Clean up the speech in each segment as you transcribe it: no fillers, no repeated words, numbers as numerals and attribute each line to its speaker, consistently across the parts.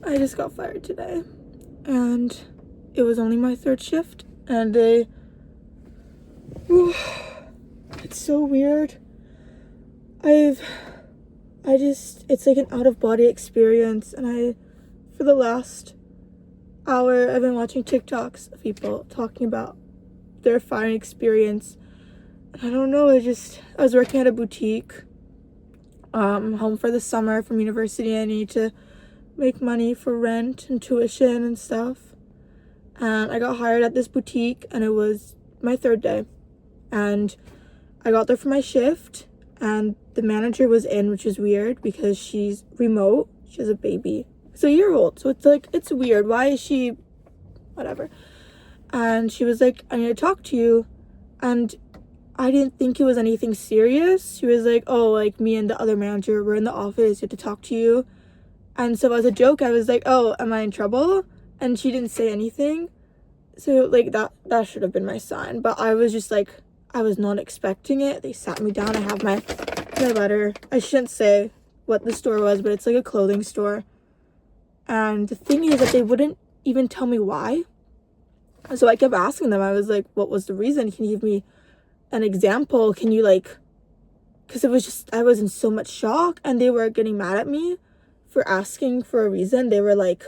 Speaker 1: I just got fired today, and it was only my third shift, and it's so weird. It's like an out-of-body experience, and for the last hour, I've been watching TikToks of people talking about their firing experience. I don't know, I was working at a boutique, home for the summer from university. I need to make money for rent and tuition and stuff. And I got hired at this boutique, and it was my third day. And I got there for my shift, and the manager was in, which is weird because she's remote. She has a baby. It's a year old, so it's weird. Why is she, whatever. And she was like, I need to talk to you. And I didn't think it was anything serious. She was like, oh, like me and the other manager were in the office, we had to talk to you. And so as a joke, I was like, oh, am I in trouble? And she didn't say anything. So like that should have been my sign. But I was just like, I was not expecting it. They sat me down. I have my letter. I shouldn't say what the store was, but it's like a clothing store. And the thing is that they wouldn't even tell me why. So I kept asking them. I was like, what was the reason? Can you give me an example? Can you because it was just, I was in so much shock, and they were getting mad at me for asking for a reason. They were like,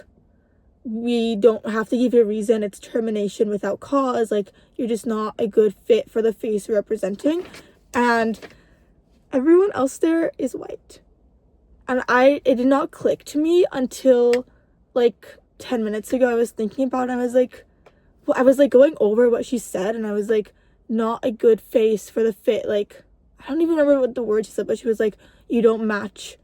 Speaker 1: we don't have to give you a reason. It's termination without cause. Like, you're just not a good fit for the face you're representing. And everyone else there is white. And it did not click to me until like 10 minutes ago. I was thinking about it. I was like going over what she said, and I was like, not a good face for the fit. Like, I don't even remember what the word she said, but she was like, you don't match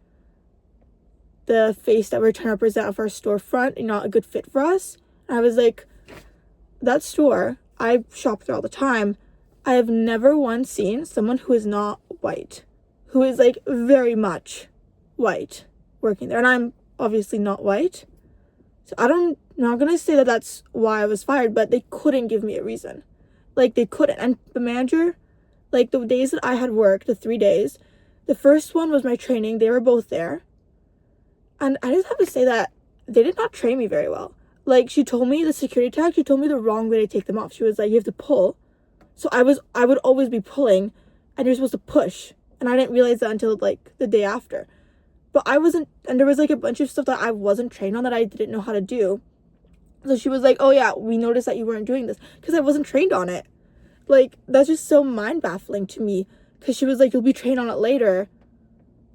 Speaker 1: the face that we're trying to represent of our storefront. You're not a good fit for us. And I was like, that store, I shop there all the time. I have never once seen someone who is not white, who is like very much white working there. And I'm obviously not white. So I'm not going to say that that's why I was fired, but they couldn't give me a reason. Like, they couldn't. And the manager, like, the days that I had worked, the 3 days, the first one was my training. They were both there. And I just have to say that they did not train me very well. Like, she told me, the security tag, she told me the wrong way to take them off. She was like, you have to pull. So I would always be pulling, and you're supposed to push. And I didn't realize that until, like, the day after. But and there was, like, a bunch of stuff that I wasn't trained on that I didn't know how to do. So she was like, oh, yeah, we noticed that you weren't doing this. Because I wasn't trained on it. Like, that's just so mind-baffling to me. Because she was like, you'll be trained on it later.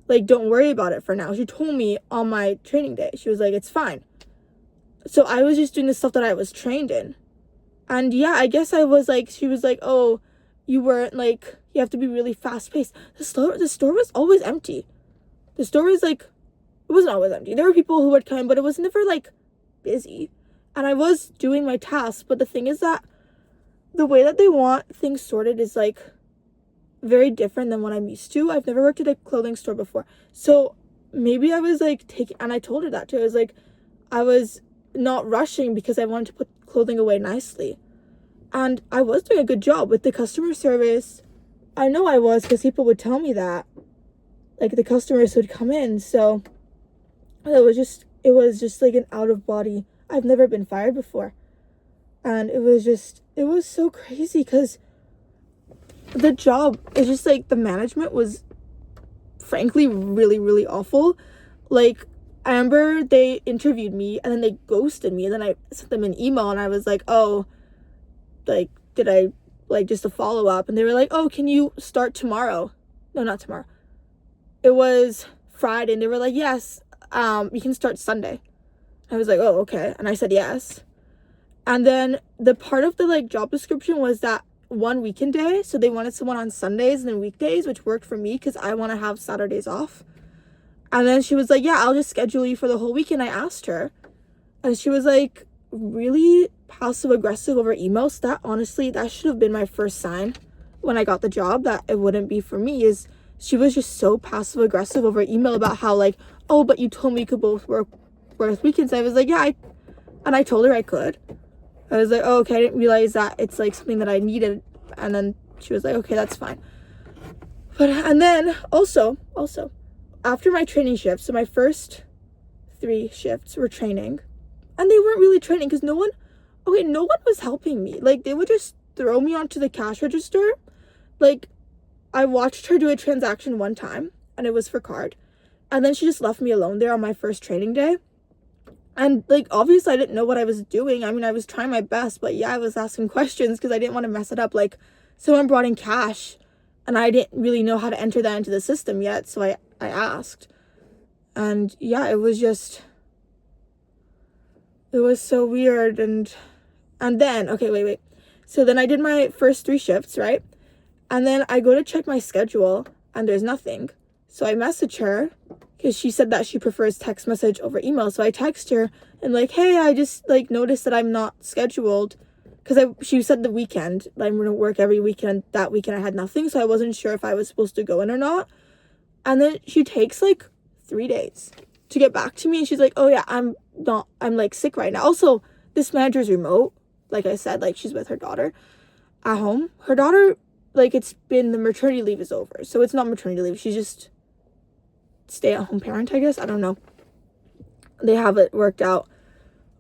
Speaker 1: Like, don't worry about it for now. She told me on my training day. She was like, it's fine. So I was just doing the stuff that I was trained in. And yeah, I guess I was like, she was like, oh, you weren't like, you have to be really fast-paced. The store was always empty. The store was like, it wasn't always empty. There were people who would come, but it was never like busy. And I was doing my tasks. But the thing is that the way that they want things sorted is like very different than what I'm used to. I've never worked at a clothing store before. So maybe I was like and I told her that too. I was like, I was not rushing because I wanted to put clothing away nicely. And I was doing a good job with the customer service. I know I was, because people would tell me that. Like, the customers would come in. So it was just like an out of body. I've never been fired before. And it was so crazy because the job is just like, the management was frankly really, really awful. Like, I remember they interviewed me and then they ghosted me, and then I sent them an email and I was like, oh, like, did I, like, just a follow-up? And they were like, oh, can you start tomorrow? No, not tomorrow. It was Friday, and they were like, yes, you can start Sunday. I was like, oh, okay. And I said yes. And then the part of the, like, job description was that one weekend day, so they wanted someone on Sundays and then weekdays, which worked for me because I want to have Saturdays off. And then she was like, yeah, I'll just schedule you for the whole weekend. I asked her, and she was like really passive aggressive over emails. That honestly, that should have been my first sign when I got the job that it wouldn't be for me. Is she was just so passive aggressive over email about how, like, oh, but you told me you could both work weekends. I was like, yeah, and I told her I could. I was like, oh, okay, I didn't realize that it's like something that I needed. And then she was like, okay, that's fine. And then also after my training shift, so my first 3 shifts were training. And they weren't really training because no one was helping me. Like, they would just throw me onto the cash register. Like, I watched her do a transaction one time, and it was for card. And then she just left me alone there on my first training day. And, like, obviously I didn't know what I was doing. I mean, I was trying my best, but yeah, I was asking questions because I didn't want to mess it up. Like, someone brought in cash, and I didn't really know how to enter that into the system yet, so I asked. And, yeah, it was so weird. And then, okay, wait. So then I did my first 3 shifts, right? And then I go to check my schedule, and there's nothing. So I message her, because she said that she prefers text message over email. So I text her and like, hey, I just like noticed that I'm not scheduled, because she said the weekend I'm gonna work every weekend. That weekend I had nothing, so I wasn't sure if I was supposed to go in or not. And then she takes like 3 days to get back to me, and she's like, oh yeah, I'm like sick right now. Also, this manager's remote, like I said, like she's with her daughter at home. Her daughter, like, it's been, the maternity leave is over, so it's not maternity leave, she's just stay-at-home parent, I guess. I don't know, they have it worked out.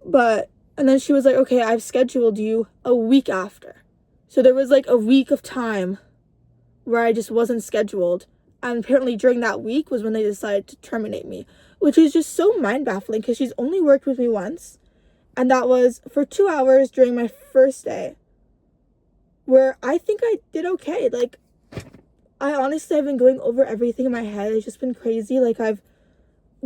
Speaker 1: But and then she was like, okay, I've scheduled you a week after. So there was like a week of time where I just wasn't scheduled, and apparently during that week was when they decided to terminate me, which is just so mind-baffling because she's only worked with me once, and that was for 2 hours during my first day, where I think I did okay. Like, I honestly have been going over everything in my head. It's just been crazy. Like, I've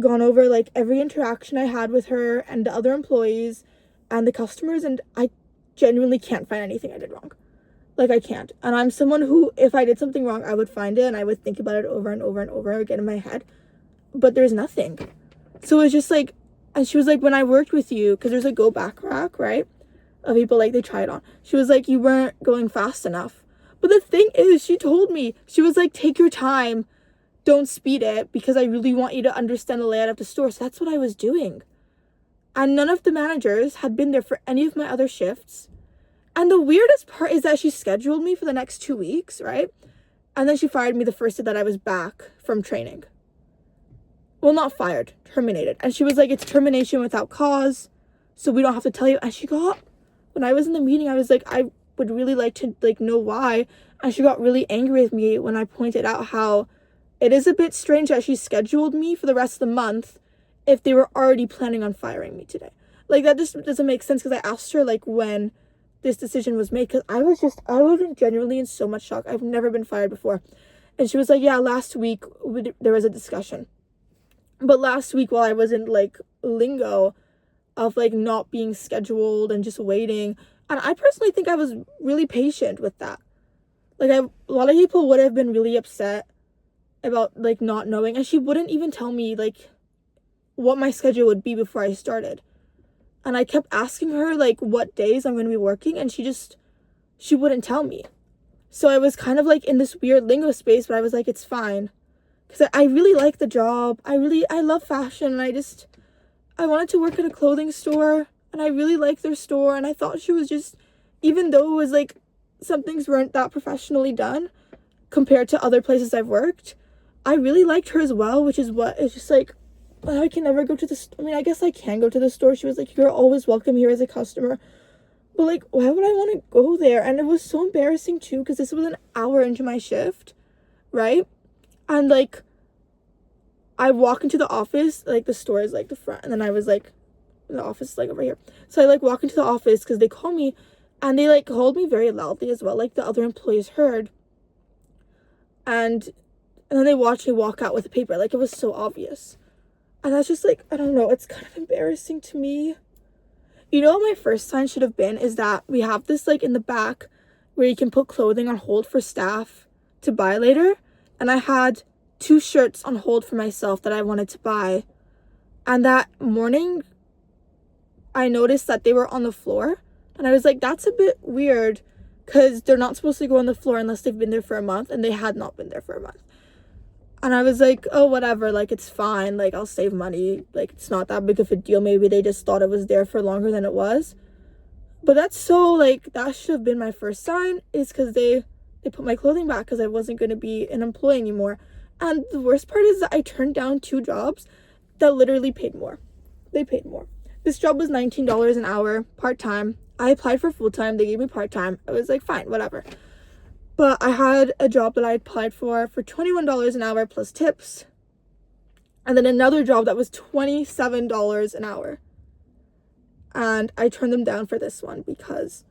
Speaker 1: gone over like every interaction I had with her and the other employees and the customers, and I genuinely can't find anything I did wrong. Like, I can't. And I'm someone who, if I did something wrong, I would find it and I would think about it over and over and over again in my head. But there's nothing. So it's just like, and she was like, when I worked with you, because there's a go back rack, right? Of people, like, they try it on. She was like, you weren't going fast enough. But the thing is, she told me, she was like, take your time, don't speed it, because I really want you to understand the layout of the store. So that's what I was doing. And none of the managers had been there for any of my other shifts. And the weirdest part is that she scheduled me for the next 2 weeks, right? And then she fired me the first day that I was back from training. Well, not fired, terminated. And she was like, it's termination without cause, so we don't have to tell you. And she got, when I was in the meeting, I was like, I would really like to like know why. And she got really angry with me when I pointed out how it is a bit strange that she scheduled me for the rest of the month if they were already planning on firing me today. Like, that just doesn't make sense, because I asked her like when this decision was made, because I was genuinely in so much shock. I've never been fired before. And she was like, yeah, last week there was a discussion, but last week, while I was in like lingo of like not being scheduled and just waiting, and I personally think I was really patient with that. Like, a lot of people would have been really upset about like not knowing, and she wouldn't even tell me like what my schedule would be before I started. And I kept asking her like what days I'm going to be working, and she wouldn't tell me. So I was kind of like in this weird lingo space, but I was like, it's fine, because I really like the job. I love fashion, and I wanted to work at a clothing store, and I really liked their store. And I thought she was just, even though it was like some things weren't that professionally done compared to other places I've worked, I really liked her as well, which is what, it's just like, I can never go to the, I mean, I guess I can go to the store. She was like, you're always welcome here as a customer. But like, why would I want to go there? And it was so embarrassing too, because this was an hour into my shift, right? And like, I walk into the office, like the store is like the front, and then I was like, the office is like over here. So I like walk into the office because they call me, and they like called me very loudly as well, like the other employees heard. And then they watched me walk out with a paper, like it was so obvious. And I was just like, I don't know, it's kind of embarrassing to me. You know what my first sign should have been is that we have this like in the back where you can put clothing on hold for staff to buy later. And I had 2 shirts on hold for myself that I wanted to buy. And that morning, I noticed that they were on the floor. And I was like, that's a bit weird, because they're not supposed to go on the floor unless they've been there for a month. And they had not been there for a month. And I was like, oh, whatever, like, it's fine, like, I'll save money, like, it's not that big of a deal. Maybe they just thought it was there for longer than it was. But that's so, like, that should have been my first sign, is because they put my clothing back, because I wasn't going to be an employee anymore. And the worst part is that I turned down 2 jobs that literally paid more. they paid more. This job was $19 an hour, part-time. I applied for full-time. They gave me part-time. I was like, fine, whatever. But I had a job that I applied for $21 an hour plus tips. And then another job that was $27 an hour. And I turned them down for this one because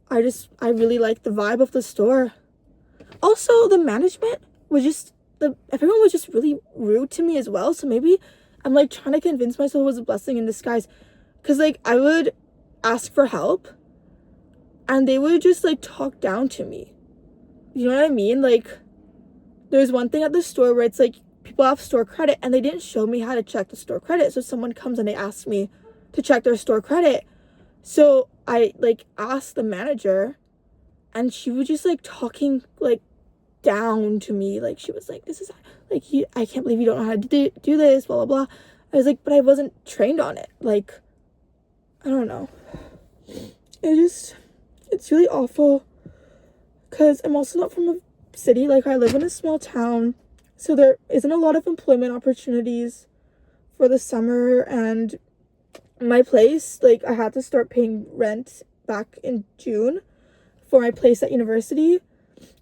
Speaker 1: I really liked the vibe of the store. Also, the management was just, everyone was just really rude to me as well. So maybe I'm like trying to convince myself it was a blessing in disguise. Because like I would ask for help and they would just like talk down to me. You know what I mean? Like there's one thing at the store where it's like people have store credit and they didn't show me how to check the store credit. So someone comes and they ask me to check their store credit. So I like asked the manager and she was just like talking like down to me. Like she was like, this is like, I can't believe you don't know how to do this, blah, blah, blah. I was like, but I wasn't trained on it. Like, I don't know. It's really awful because I'm also not from a city. Like I live in a small town. So there isn't a lot of employment opportunities for the summer, and my place, like I had to start paying rent back in June for my place at university,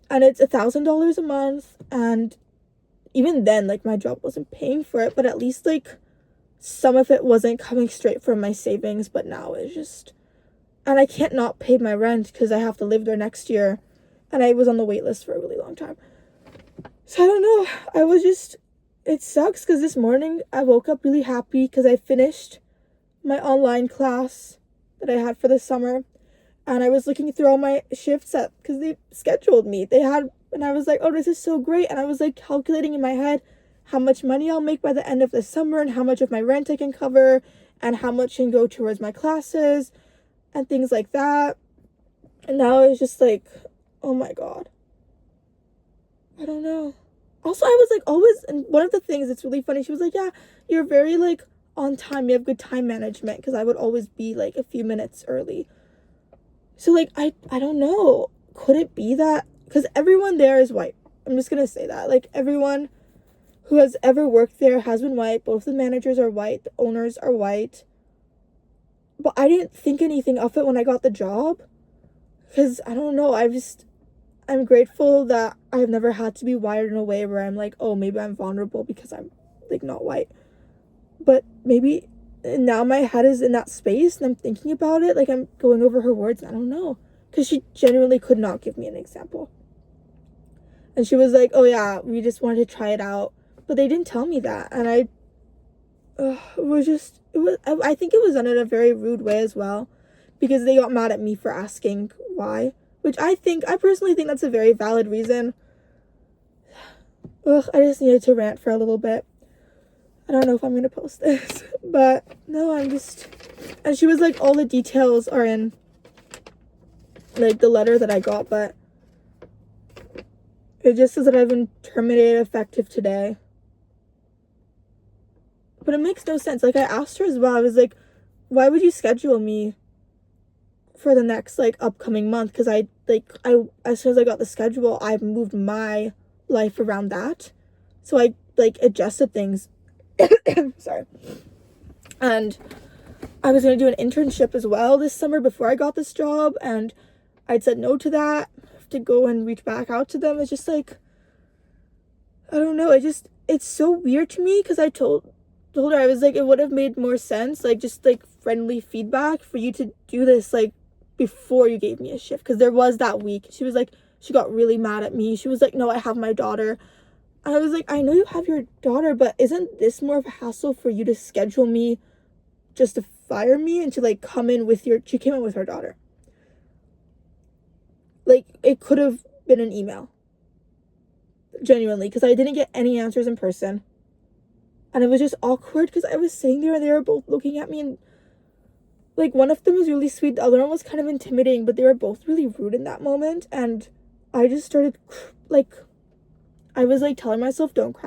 Speaker 1: and it's $1,000 a month, and even then like my job wasn't paying for it, but at least like some of it wasn't coming straight from my savings. But now it's just, and I can't not pay my rent because I have to live there next year, and I was on the wait list for a really long time. So I don't know, it sucks because this morning I woke up really happy because I finished my online class that I had for the summer, and I was looking through all my shifts because they scheduled me. And I was like, oh, this is so great. And I was like calculating in my head how much money I'll make by the end of the summer and how much of my rent I can cover and how much can go towards my classes and things like that. And now it's just like, oh my God. I don't know. Also, I was like always, and one of the things that's really funny, she was like, yeah, you're very like on time. You have good time management, because I would always be like a few minutes early. So like, I don't know. Could it be that? Because everyone there is white. I'm just going to say that. Like everyone who has ever worked there has been white. Both the managers are white. The owners are white. But I didn't think anything of it when I got the job. Because I don't know. I'm grateful that I've never had to be wired in a way where I'm like, oh, maybe I'm vulnerable because I'm like not white. But maybe now my head is in that space and I'm thinking about it. Like I'm going over her words. And I don't know. Because she genuinely could not give me an example. And she was like, oh yeah, we just wanted to try it out. But they didn't tell me that. And I think it was done in a very rude way as well. Because they got mad at me for asking why. Which I personally think that's a very valid reason. I just needed to rant for a little bit. I don't know if I'm going to post this. But no, and she was like, all the details are in like the letter that I got. But it just says that I've been terminated effective today. But it makes no sense. Like I asked her as well. I was like, why would you schedule me for the next like upcoming month? Because I as soon as I got the schedule, I moved my life around that. So I like adjusted things. Sorry. And I was going to do an internship as well this summer before I got this job, and I'd said no to that. I have to go and reach back out to them. It's just like, I don't know. It's so weird to me because I told her, I was like, it would have made more sense, like just like friendly feedback for you to do this like before you gave me a shift. Because there was that week, she was like, she got really mad at me. She was like, no, I have my daughter. And I was like, I know you have your daughter, but isn't this more of a hassle for you to schedule me just to fire me and to like come in with she came in with her daughter. Like it could have been an email, genuinely, because I didn't get any answers in person. And it was just awkward because I was sitting there and they were both looking at me, and like one of them was really sweet, the other one was kind of intimidating, but they were both really rude in that moment. And I just started like, I was like telling myself, don't cry.